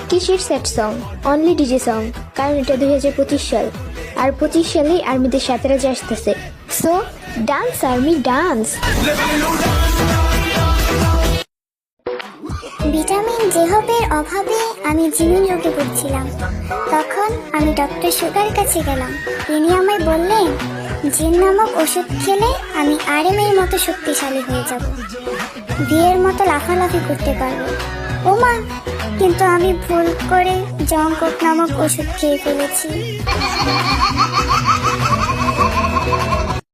কিসের set song? Only DJ song, কারণ এটা 2025 সাল, আর 25 সালেই আর্মিতে 7 আসতেছে। So dance army dance. Vitamin জেহবের অভাবে আমি জিমিন রোগে ভুগছিলাম। তখন আমি ডক্টর সুগার কাছে গেলাম। তিনি আমায় বললেন, জিন নামক ওষুধ খেলে আমি আরএমের মতো শক্তিশালী হয়ে যাব, বিয়ের মতো লাফালাফি করতে পারবো। ওমা, কিন্তু আমি ভুল করে জংকক নামক ওষুধ খেয়ে ফেলেছি।